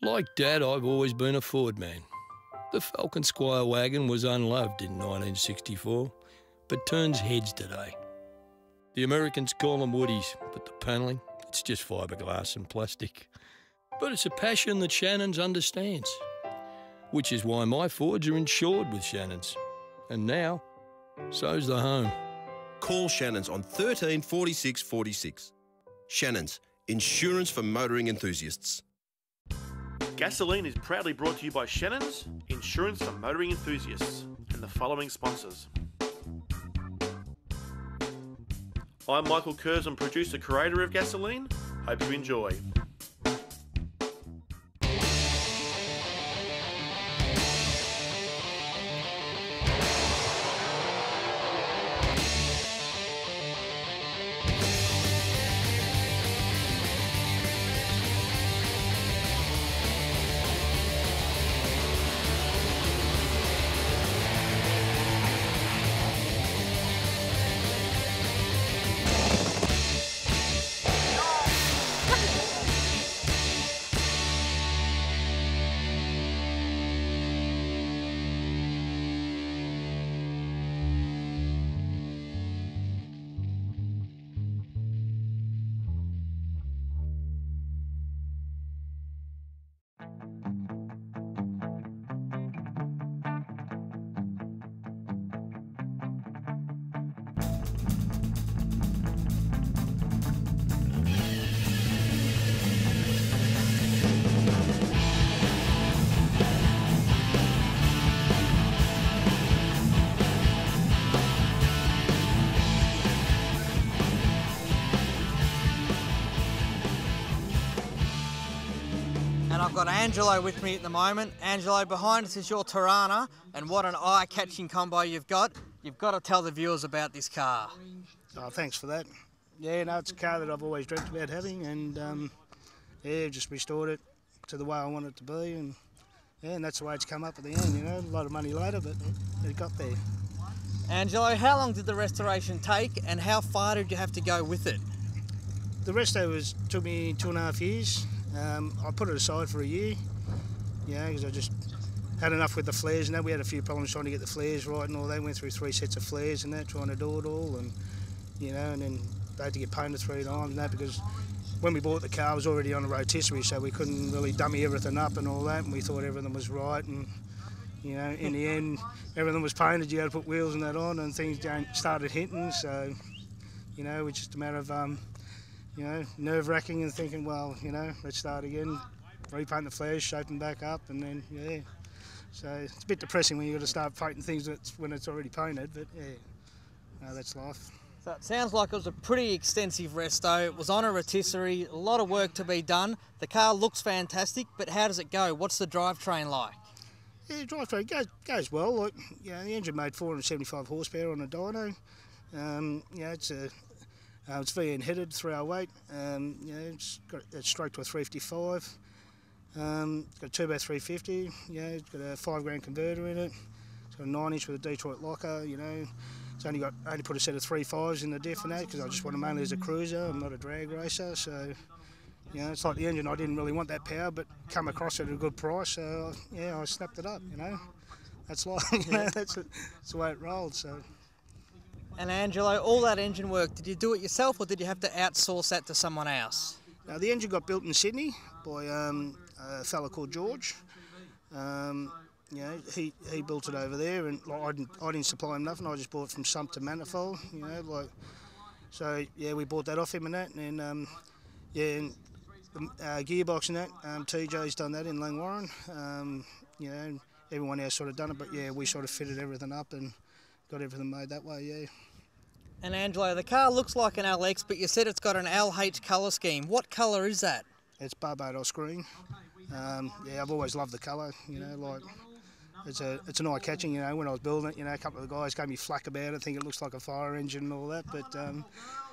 Like Dad, I've always been a Ford man. The Falcon Squire wagon was unloved in 1964, but turns heads today. The Americans call them woodies, but the panelling, it's just fiberglass and plastic. But it's a passion that Shannons understands, which is why my Fords are insured with Shannons. And now, so's the home. Call Shannons on 13 46 46. Shannons, insurance for motoring enthusiasts. Gasolene is proudly brought to you by Shannons, insurance for motoring enthusiasts, and the following sponsors. I'm Michael Curzon, producer creator of Gasolene. Hope you enjoy. I've got Angelo with me at the moment. Angelo, behind us is your Tirana, and what an eye-catching combo you've got. You've got to tell the viewers about this car. Oh, thanks for that. Yeah, no, it's a car that I've always dreamt about having, and yeah, just restored it to the way I want it to be, and yeah, and that's the way it's come up at the end. You know, a lot of money later, but it got there. Angelo, how long did the restoration take, and how far did you have to go with it? The resto took me 2.5 years. I put it aside for a year, you know, because I just had enough with the flares and that. We had a few problems trying to get the flares right and all that. Went through 3 sets of flares and that, trying to do it all, and you know, and then they had to get painted 3 times and that, because when we bought the car it was already on a rotisserie, so we couldn't really dummy everything up and all that, and we thought everything was right, and you know, in the end everything was painted. You had to put wheels and that on, and things started hitting, so you know, it's just a matter of you know, nerve-wracking and thinking, well, you know, let's start again, repaint the flares, shape them back up, and then, yeah. So it's a bit depressing when you've got to start painting things when it's already painted, but yeah, no, that's life. So it sounds like it was a pretty extensive resto. It was on a rotisserie, a lot of work to be done. The car looks fantastic, but how does it go? What's the drivetrain like? Yeah, the drivetrain goes well. Like, you know, the engine made 475 horsepower on a dyno. You know, it's VN headed, 308. You know, it's straight to a 355. It's got a turbo 350. You know, it's got a $5,000 converter in it. It's got a 9-inch with a Detroit locker. You know, it's only put a set of 3.5s in the diff and that, because I just want it mainly as a cruiser. I'm not a drag racer, so you know, it's like the engine. I didn't really want that power, but come across it at a good price. So yeah, I snapped it up. You know, that's like you know, that's the way it rolled. So. And Angelo, all that engine work, did you do it yourself or did you have to outsource that to someone else? Now, the engine got built in Sydney by a fella called George. You know, he built it over there, and like, I didn't supply him nothing. I just bought it from sump to manifold. You know, like, so yeah, we bought that off him and that, and then yeah, and the gearbox and that, TJ's done that in Langwarrin. You know, everyone else sort of done it, but yeah, we sort of fitted everything up and got everything made that way, yeah. And Angelo, the car looks like an LX, but you said it's got an LH colour scheme. What colour is that? It's Barbados green. Yeah, I've always loved the colour, you know, like, it's an eye-catching, you know, when I was building it, you know, a couple of the guys gave me flack about it, think it looks like a fire engine and all that, but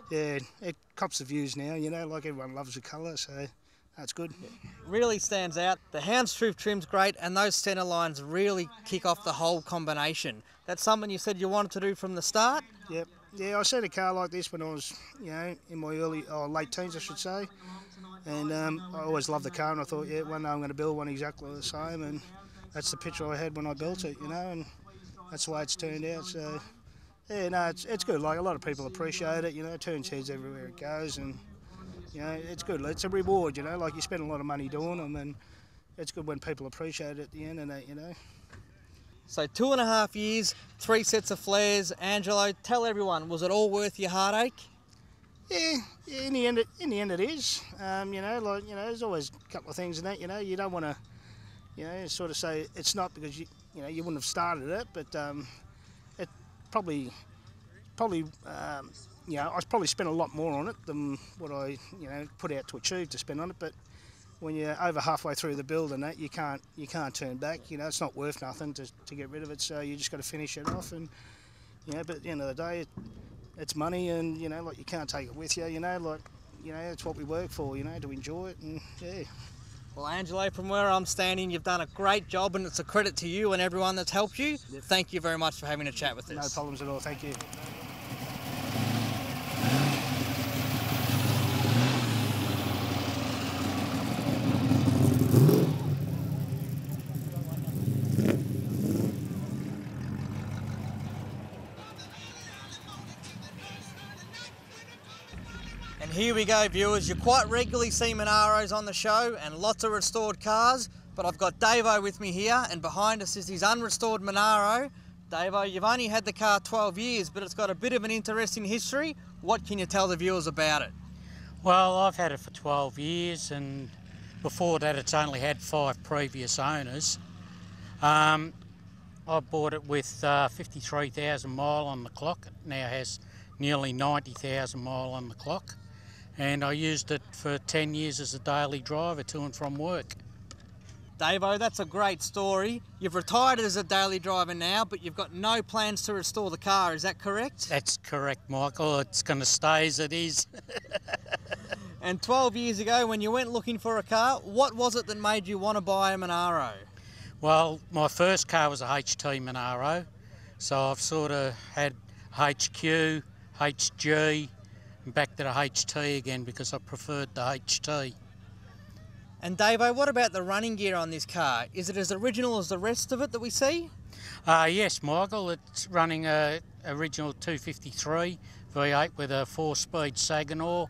yeah, it cops the views now, you know, like everyone loves the colour, so that's good. Really stands out. The houndstooth trim's great, and those centre lines really kick off the whole combination. That's something you said you wanted to do from the start? Yep. Yeah, I seen a car like this when I was, you know, in my late teens, I should say. And I always loved the car, and I thought, yeah, one day I'm going to build one exactly the same, and that's the picture I had when I built it, you know, and that's the way it's turned out. So, yeah, no, it's good. Like, a lot of people appreciate it, you know, it turns heads everywhere it goes, and, you know, it's good. It's a reward, you know, like you spend a lot of money doing them, and it's good when people appreciate it at the end of that, you know. So 2.5 years, 3 sets of flares. Angelo, tell everyone, was it all worth your heartache? Yeah, in the end it is. You know, like, you know, there's always a couple of things in that, you know, you don't want to, you know, sort of say it's not because you know, you wouldn't have started it, but it probably, you know, I probably spent a lot more on it than what I, you know, put out to achieve to spend on it. But when you're over halfway through the build and that, you can't turn back. You know, it's not worth nothing to get rid of it. So you just got to finish it off, and you know, but at the end of the day, it's money, and you know, like, you can't take it with you. You know, like, you know, it's what we work for. You know, to enjoy it, and yeah. Well, Angelo, from where I'm standing, you've done a great job, and it's a credit to you and everyone that's helped you. Yep. Thank you very much for having a chat with us. No problems at all. Thank you. And here we go, viewers. You quite regularly see Monaros on the show and lots of restored cars, but I've got Davo with me here, and behind us is his unrestored Monaro. Davo, you've only had the car 12 years, but it's got a bit of an interesting history. What can you tell the viewers about it? Well, I've had it for 12 years, and before that it's only had 5 previous owners. I bought it with 53,000 mile on the clock. It now has nearly 90,000 mile on the clock. And I used it for 10 years as a daily driver to and from work. Davo, that's a great story. You've retired as a daily driver now, but you've got no plans to restore the car, is that correct? That's correct, Michael. It's going to stay as it is. And 12 years ago, when you went looking for a car, what was it that made you want to buy a Monaro? Well, my first car was a HT Monaro, so I've sort of had HQ, HG, and back to the HT again because I preferred the HT. And Davo, what about the running gear on this car? Is it as original as the rest of it that we see? Yes, Michael. It's running a original 253 V8 with a 4-speed Saginaw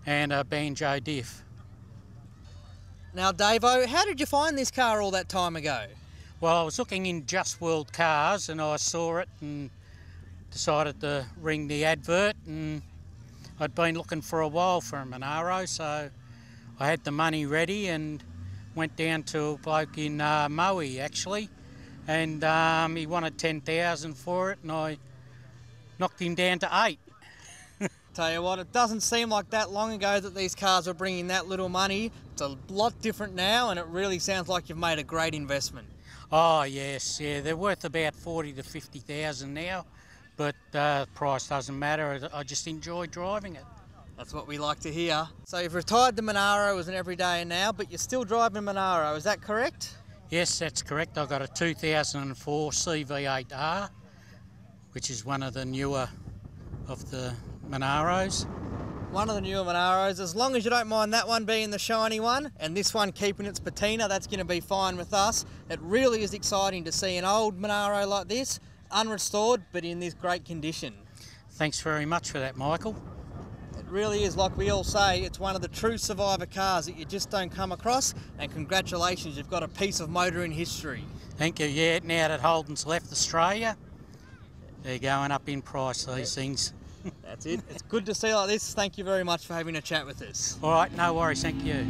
and a banjo diff. Now, Davo, how did you find this car all that time ago? Well, I was looking in Just World Cars and I saw it and decided to ring the advert, and I'd been looking for a while for a Monaro, so I had the money ready and went down to a bloke in Moe actually, and he wanted 10,000 for it, and I knocked him down to 8. Tell you what, it doesn't seem like that long ago that these cars were bringing that little money. It's a lot different now, and it really sounds like you've made a great investment. Oh yes, yeah, they're worth about 40 to 50,000 now, but price doesn't matter. I just enjoy driving it. That's what we like to hear. So you've retired the Monaro as an everydayer now, but you're still driving Monaro, is that correct? Yes, that's correct. I've got a 2004 CV8R, which is one of the newer of the Monaros. One of the newer Monaros, as long as you don't mind that one being the shiny one, and this one keeping its patina, that's going to be fine with us. It really is exciting to see an old Monaro like this, unrestored, but in this great condition. Thanks very much for that, Michael. It really is, like we all say, it's one of the true survivor cars that you just don't come across, and congratulations, you've got a piece of motoring history. Thank you. Yeah, now that Holden's left Australia, they're going up in price, these things. That's it. It's good to see like this. Thank you very much for having a chat with us. All right, no worries. Thank you.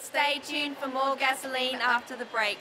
Stay tuned for more Gasoline after the break.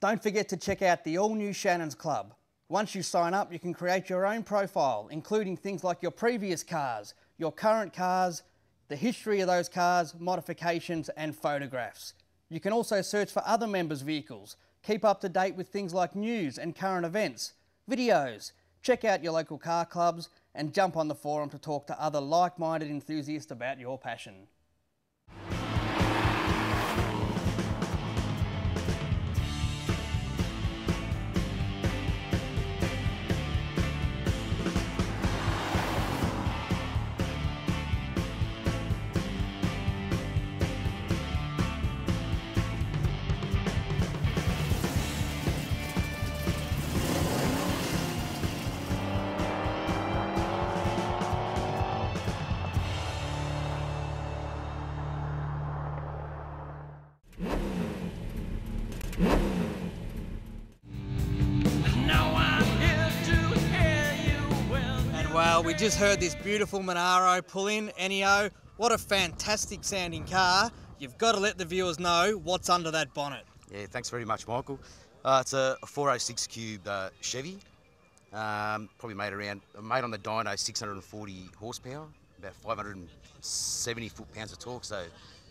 Don't forget to check out the all-new Shannons Club. Once you sign up, you can create your own profile, including things like your previous cars, your current cars, the history of those cars, modifications and photographs. You can also search for other members' vehicles, keep up to date with things like news and current events, videos, check out your local car clubs and jump on the forum to talk to other like-minded enthusiasts about your passion. Well, we just heard this beautiful Monaro pull in. Ennio, what a fantastic sounding car. You've got to let the viewers know what's under that bonnet. Yeah, thanks very much, Michael. It's a 406 cube Chevy, probably made on the dyno 640 horsepower, about 570 foot-pounds of torque, so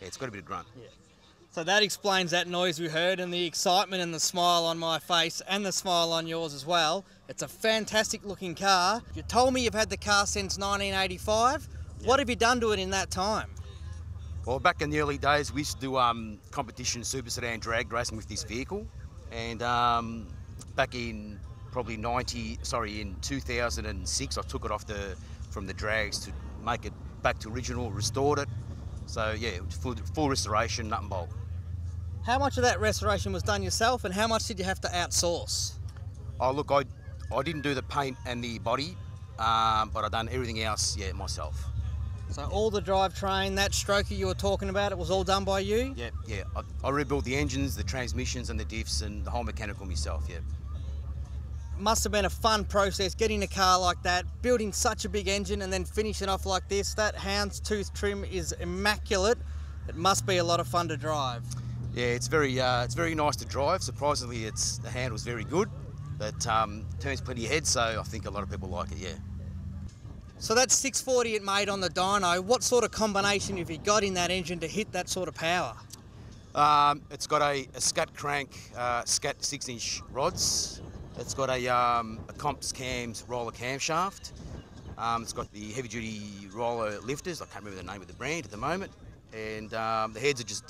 yeah, it's got a bit of grunt. Yeah. So that explains that noise we heard and the excitement and the smile on my face and the smile on yours as well. It's a fantastic looking car. You told me you've had the car since 1985. Yeah. What have you done to it in that time? Well, back in the early days, we used to do competition super sedan drag racing with this vehicle. And back in probably in 2006, I took it from the drags to make it back to original, restored it. So yeah, it was full restoration, nut and bolt. How much of that restoration was done yourself and how much did you have to outsource? Oh look, I didn't do the paint and the body, but I done everything else, yeah, myself. So all the drivetrain, that stroker you were talking about, it was all done by you? Yeah. I rebuilt the engines, the transmissions and the diffs and the whole mechanical myself, yeah. Must have been a fun process getting a car like that, building such a big engine and then finishing off like this. That houndstooth trim is immaculate. It must be a lot of fun to drive. Yeah, it's very nice to drive. Surprisingly, the handle's very good, but turns plenty of head, so I think a lot of people like it, yeah. So that 640 it made on the dyno, what sort of combination have you got in that engine to hit that sort of power? It's got a scat crank, scat 6-inch rods. It's got a comps cams roller camshaft. It's got the heavy-duty roller lifters. I can't remember the name of the brand at the moment. And the heads are just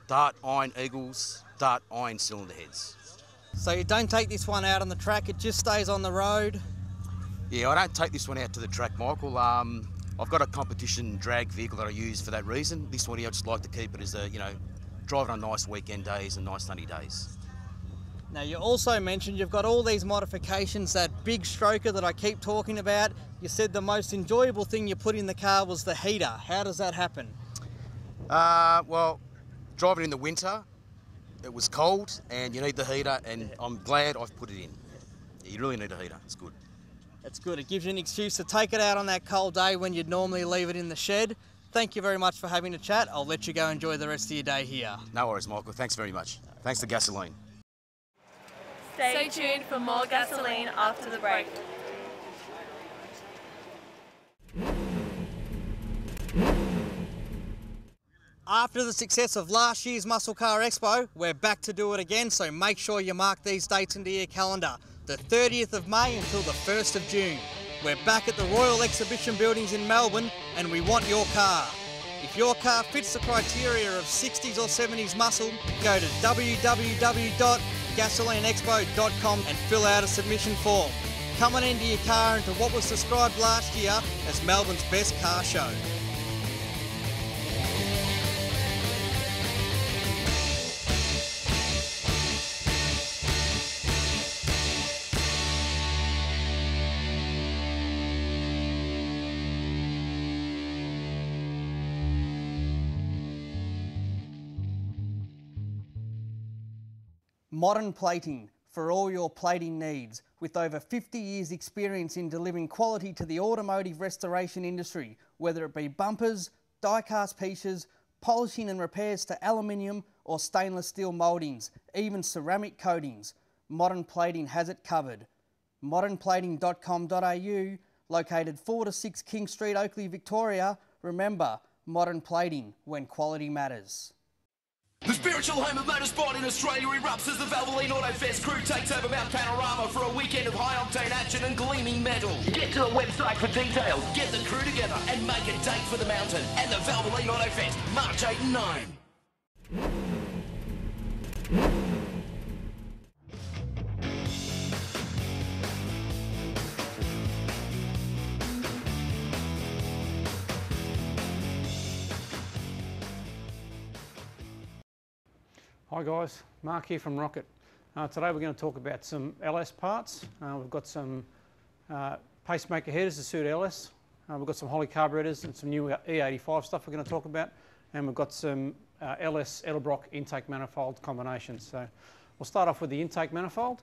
Dart iron eagles, Dart iron cylinder heads. So you don't take this one out on the track, it just stays on the road? Yeah, I don't take this one out to the track, Michael. I've got a competition drag vehicle that I use for that reason. This one here, I just like to keep it as driving on nice weekend days and nice sunny days. Now you also mentioned you've got all these modifications, that big stroker that I keep talking about. You said the most enjoyable thing you put in the car was the heater. How does that happen? Well, driving in the winter, it was cold and you need the heater, and I'm glad I've put it in. Yeah, you really need a heater, it's good. It's good, it gives you an excuse to take it out on that cold day when you'd normally leave it in the shed. Thank you very much for having a chat. I'll let you go enjoy the rest of your day here. No worries, Michael, thanks very much. Thanks to Gasolene. Stay tuned for more Gasolene after the break. After the success of last year's Muscle Car Expo, we're back to do it again, so make sure you mark these dates into your calendar. The 30th of May until the 1st of June. We're back at the Royal Exhibition Buildings in Melbourne and we want your car. If your car fits the criteria of 60s or 70s muscle, go to www.gasolineexpo.com and fill out a submission form. Come on into your car into what was described last year as Melbourne's best car show. Modern Plating, for all your plating needs. With over 50 years experience in delivering quality to the automotive restoration industry, whether it be bumpers, die-cast pieces, polishing and repairs to aluminium or stainless steel mouldings, even ceramic coatings, Modern Plating has it covered. modernplating.com.au, located 4 to 6 King Street, Oakley, Victoria. Remember, Modern Plating, when quality matters. The spiritual home of motorsport in Australia erupts as the Gasolene Autofest crew takes over Mount Panorama for a weekend of high-octane action and gleaming metal. Get to the website for details, get the crew together and make a date for the mountain and the Gasolene Autofest, March 8 and 9. Hi guys, Mark here from Rocket. Today we're going to talk about some LS parts. We've got some pacemaker headers to suit LS. We've got some Holley carburetors and some new E85 stuff we're going to talk about. And we've got some LS Edelbrock intake manifold combinations. So we'll start off with the intake manifold.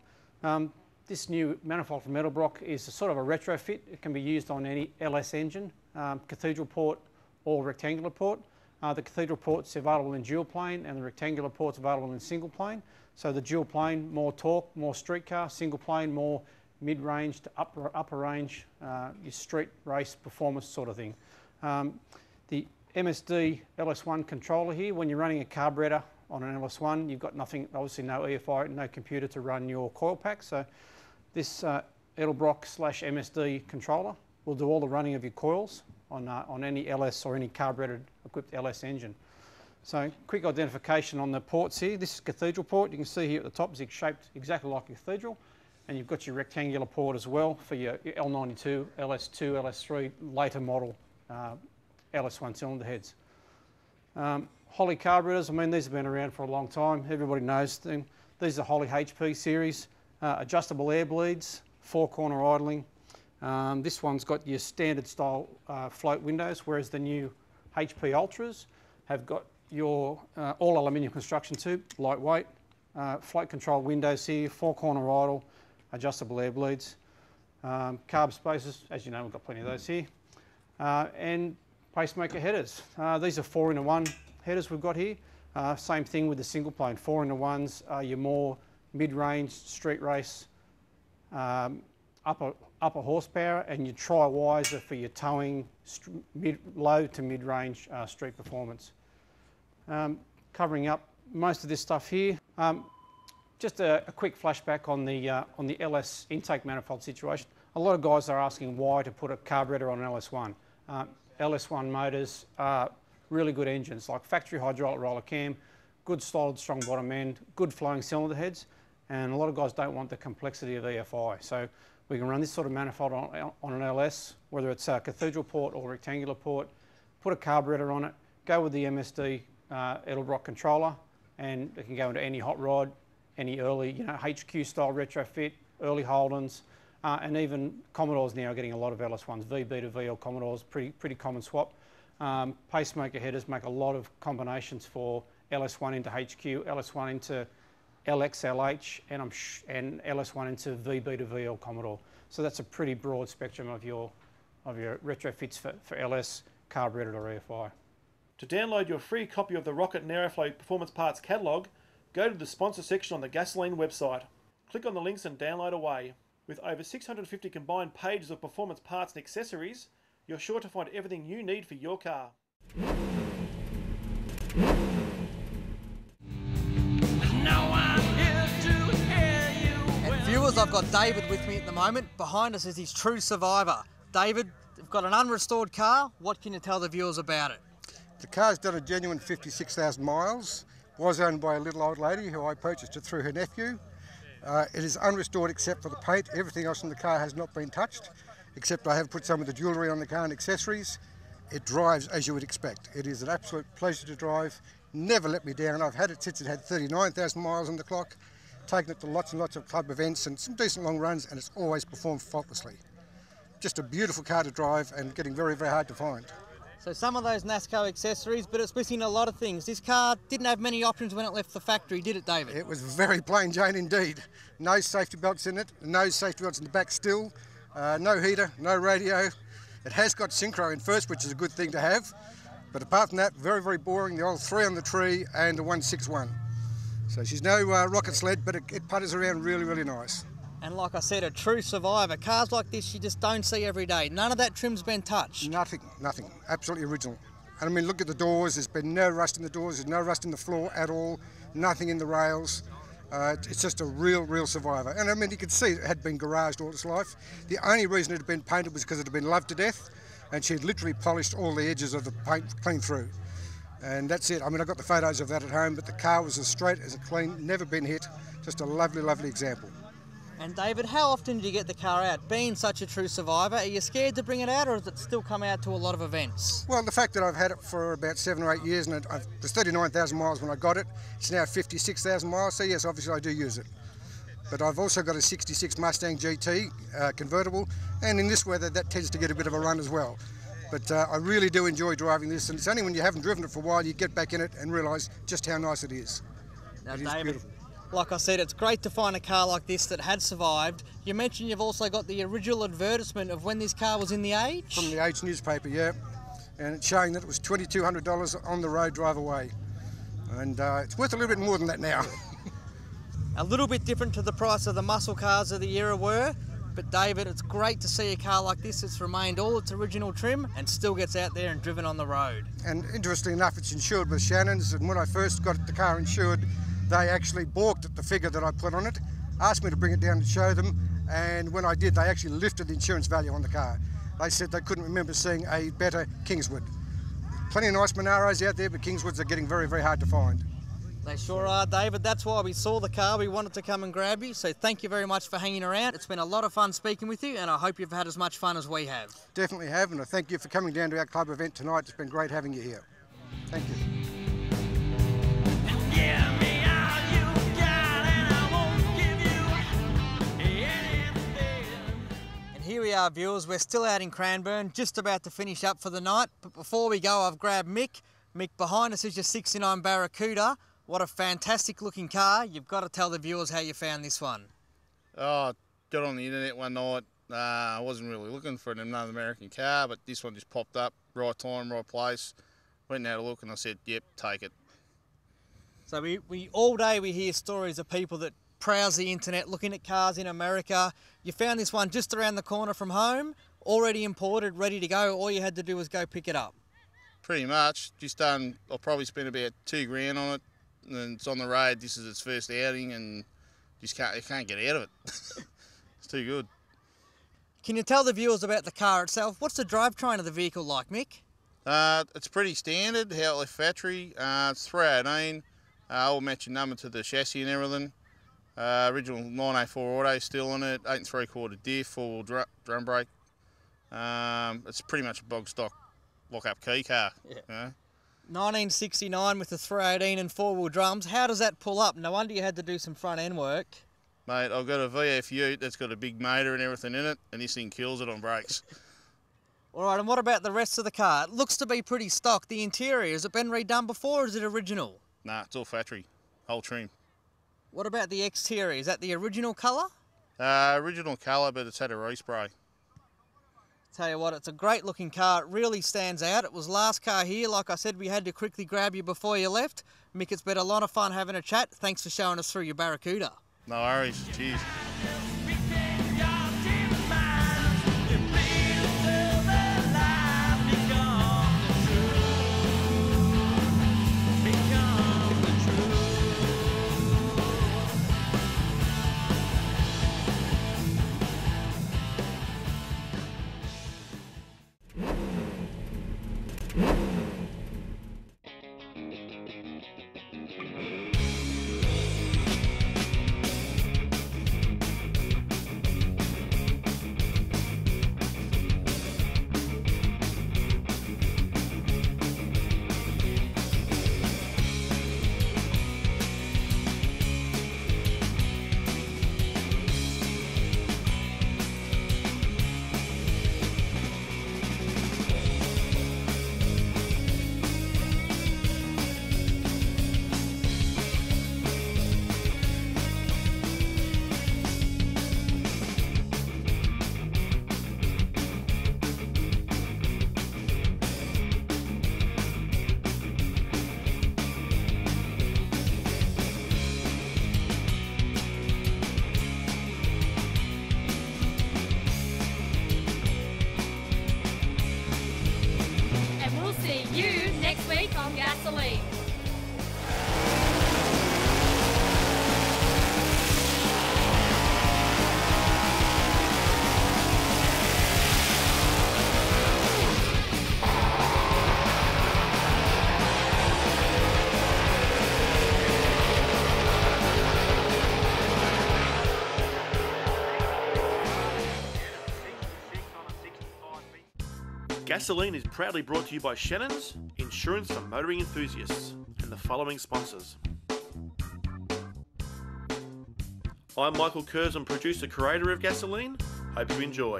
This new manifold from Edelbrock is a sort of a retrofit. It can be used on any LS engine, cathedral port or rectangular port. The cathedral port's available in dual plane and the rectangular port's available in single plane. So the dual plane, more torque, more street car; single plane, more mid-range to upper range, your street race performance sort of thing. The MSD LS1 controller here, when you're running a carburetor on an LS1, you've got nothing, obviously no EFI, no computer to run your coil pack. So this Edelbrock / MSD controller will do all the running of your coils on any LS or any carbureted equipped LS engine. So quick identification on the ports here. This is cathedral port. You can see here at the top it's shaped exactly like a cathedral, and you've got your rectangular port as well for your L92, LS2, LS3 later model LS1 cylinder heads. Holley carburetors, I mean, these have been around for a long time. Everybody knows them. These are Holley HP series, adjustable air bleeds, 4-corner idling. This one's got your standard style float windows, whereas the new HP Ultras have got your all aluminium construction tube, lightweight, float control windows here, 4-corner idle, adjustable air bleeds, carb spacers, as you know we've got plenty of those here, and pacemaker headers. These are 4-in-1 headers we've got here. Same thing with the single plane, 4-in-1s are your more mid-range street race, upper horsepower, and your tri-wiser for your towing, low to mid-range street performance. Covering up most of this stuff here. Just a quick flashback on the LS intake manifold situation. A lot of guys are asking why to put a carburetor on an LS1. LS1 motors are really good engines, like factory hydraulic roller cam, good solid strong bottom end, good flowing cylinder heads, and a lot of guys don't want the complexity of EFI. So we can run this sort of manifold on an LS, whether it's a cathedral port or rectangular port, put a carburetor on it, go with the MSD Edelbrock controller, and it can go into any hot rod, any early, HQ style retrofit, early Holdens, and even Commodores now are getting a lot of LS1s, VB to VL Commodores, pretty common swap. Pacemaker headers make a lot of combinations for LS1 into HQ, LS1 into LXLH, and LS1 into VB to VL Commodore. So that's a pretty broad spectrum of your retrofits for LS, carbureted or EFI. To download your free copy of the Rocket and Aeroflow Performance Parts catalogue, go to the sponsor section on the Gasolene website. Click on the links and download away. With over 650 combined pages of performance parts and accessories, you're sure to find everything you need for your car. Viewers, I've got David with me at the moment. Behind us is his true survivor. David, we've got an unrestored car. What can you tell the viewers about it? The car's done a genuine 56,000 miles. Was owned by a little old lady who I purchased it through her nephew. It is unrestored except for the paint. Everything else in the car has not been touched, except I have put some of the jewellery on the car and accessories. It drives as you would expect. It is an absolute pleasure to drive. Never let me down. I've had it since it had 39,000 miles on the clock. Taken it to lots and lots of club events and some decent long runs, and it's always performed faultlessly. Just a beautiful car to drive and getting very, very hard to find. So some of those NASCO accessories, but it's missing a lot of things. This car didn't have many options when it left the factory, did it, David? It was very plain Jane indeed. No safety belts in it, no safety belts in the back still, no heater, no radio. It has got synchro in first, which is a good thing to have. But apart from that, very, very boring. The old 3 on the tree and the 161. So she's no rocket sled, but it putters around really, really nice. And like I said, a true survivor. Cars like this you just don't see every day. None of that trim's been touched. Nothing, nothing. Absolutely original. And I mean, look at the doors. There's been no rust in the doors. There's no rust in the floor at all. Nothing in the rails. It's just a real survivor. And I mean, you could see it had been garaged all its life. The only reason it had been painted was because it had been loved to death, and she had literally polished all the edges of the paint clean through. And that's it. I mean, I got the photos of that at home, but the car was as straight as a clean, never been hit. Just a lovely example. And David, how often do you get the car out? Being such a true survivor, are you scared to bring it out, or does it still come out to a lot of events? Well, the fact that I've had it for about 7 or 8 years, and it was 39,000 miles when I got it. It's now 56,000 miles, so yes, obviously I do use it. But I've also got a 66 Mustang GT convertible, and in this weather that tends to get a bit of a run as well. But I really do enjoy driving this, and it's only when you haven't driven it for a while you get back in it and realise just how nice it is. Now, it is David, beautiful. like I said, it's great to find a car like this that had survived. You mentioned you've also got the original advertisement of when this car was in the Age? From the Age newspaper, yeah. And it's showing that it was $2,200 on the road drive away. And it's worth a little bit more than that now. A little bit different to the price of the muscle cars of the era were, but David, it's great to see a car like this that's remained all its original trim and still gets out there and driven on the road. And interestingly enough, it's insured with Shannons, and when I first got the car insured, they actually balked at the figure that I put on it, asked me to bring it down and show them, and when I did, they actually lifted the insurance value on the car. They said they couldn't remember seeing a better Kingswood. Plenty of nice Monaros out there, but Kingswoods are getting very hard to find. They sure are, David. That's why we saw the car. We wanted to come and grab you, so thank you very much for hanging around. It's been a lot of fun speaking with you, and I hope you've had as much fun as we have. Definitely have, and I thank you for coming down to our club event tonight. It's been great having you here. Thank you. Here we are, viewers. We're still out in Cranbourne, just about to finish up for the night. But before we go, I've grabbed Mick. Mick, behind us is your 69 Barracuda. What a fantastic looking car. You've got to tell the viewers how you found this one. Oh, got on the internet one night. I wasn't really looking for another American car, but this one just popped up. Right time, right place. Went and had a look and I said, yep, take it. So we all day we hear stories of people that browse the internet looking at cars in America. You found this one just around the corner from home, already imported, ready to go. All you had to do was go pick it up. Pretty much. Just done, I'll probably spend about $2,000 on it. And it's on the road. This is its first outing and you can't get out of it. It's too good. Can you tell the viewers about the car itself? What's the drivetrain of the vehicle like, Mick? It's pretty standard, how it left factory. It's 318. All matching number to the chassis and everything. Original 984 auto still on it, 8 3/4 diff, 4-wheel drum brake. It's pretty much a bog stock lock-up key car. Yeah. You know? 1969 with the 318 and 4-wheel drums. How does that pull up? No wonder you had to do some front end work. Mate, I've got a VF Ute that's got a big motor and everything in it, and this thing kills it on brakes. All right, and what about the rest of the car? It looks to be pretty stock. The interior, has it been redone before or is it original? Nah, it's all factory, whole trim. What about the exterior? Is that the original colour? Original colour, but it's had a respray. Tell you what, it's a great looking car. It really stands out. It was last car here. Like I said, we had to quickly grab you before you left. Mick, it's been a lot of fun having a chat. Thanks for showing us through your Barracuda. No worries. Cheers. Gasolene. Gasolene is proudly brought to you by Shannons, insurance for motoring enthusiasts, and the following sponsors. I'm Michael Curzon, producer creator of Gasolene. Hope you enjoy.